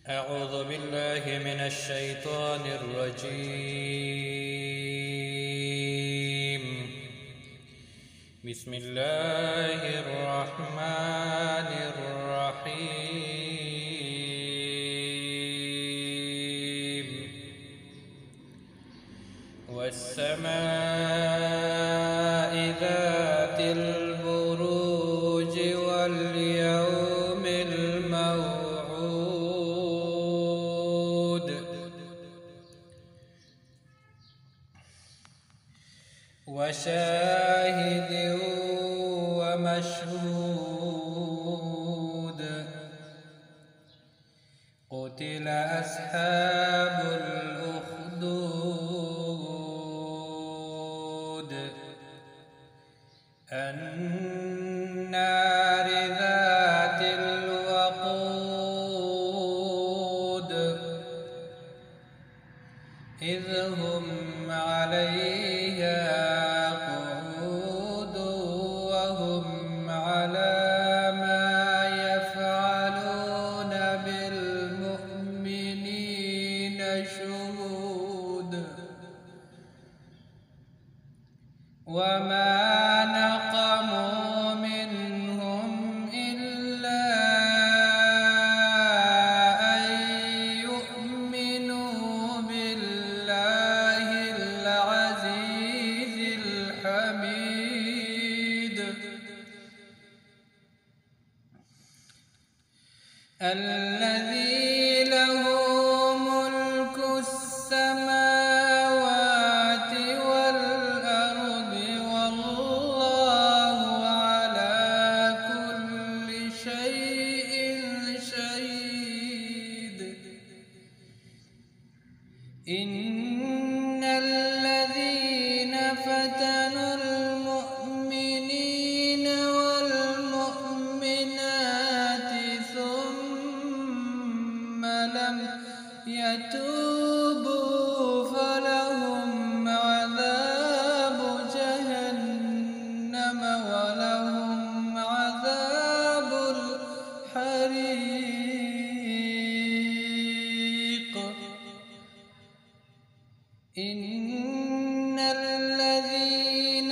أعوذ بالله من الشيطان الرجيم. بسم الله الرحمن الرحيم. والسماء ذات البروج واليوم الموعود وشاهد ومشهود. قتل أصحاب الأخدود النار ذات الوقود إذ هم عليها قعود وهم على ما يفعلون بالمؤمنين شهود. وما نقموا منهم إلا أن يؤمنوا بالله العزيز الحميد الذي له ملك السماوات والأرض والله على كل شيء شهيد. إن الذين فتنوا المؤمنين والمؤمنات ثم لم يتوبوا فلهم عذاب جهنم ولهم عذاب الحريق. إن الذين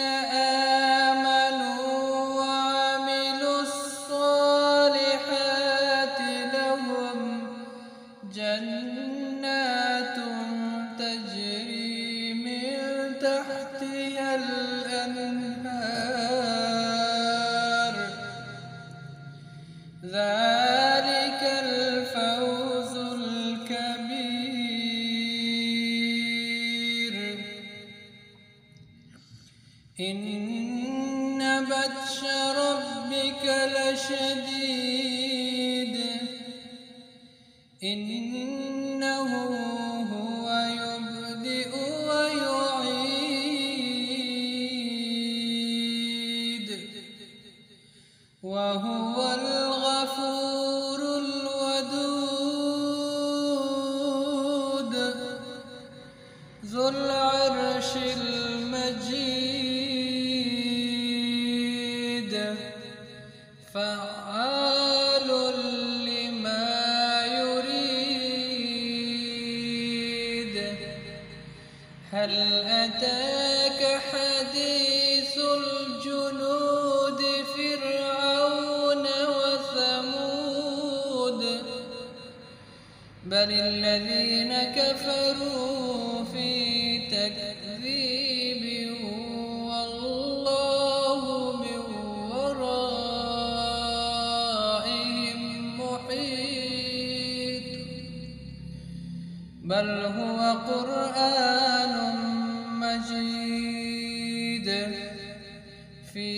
آمنوا وعملوا الصالحات لهم جنات تجري من تحتها الأنهار ذلك الفوز الكبير. إن بطش ربك لشديد إنه هو يبدئ ويعيد وهو الغفور الودود ذو العرش المجيد فعال لما يريد. هل أتاك حديث الجنود فرعون وثمود بل الذين كفروا في تكذيب والله من ورائهم محيط. بل هو قرآن مجيد في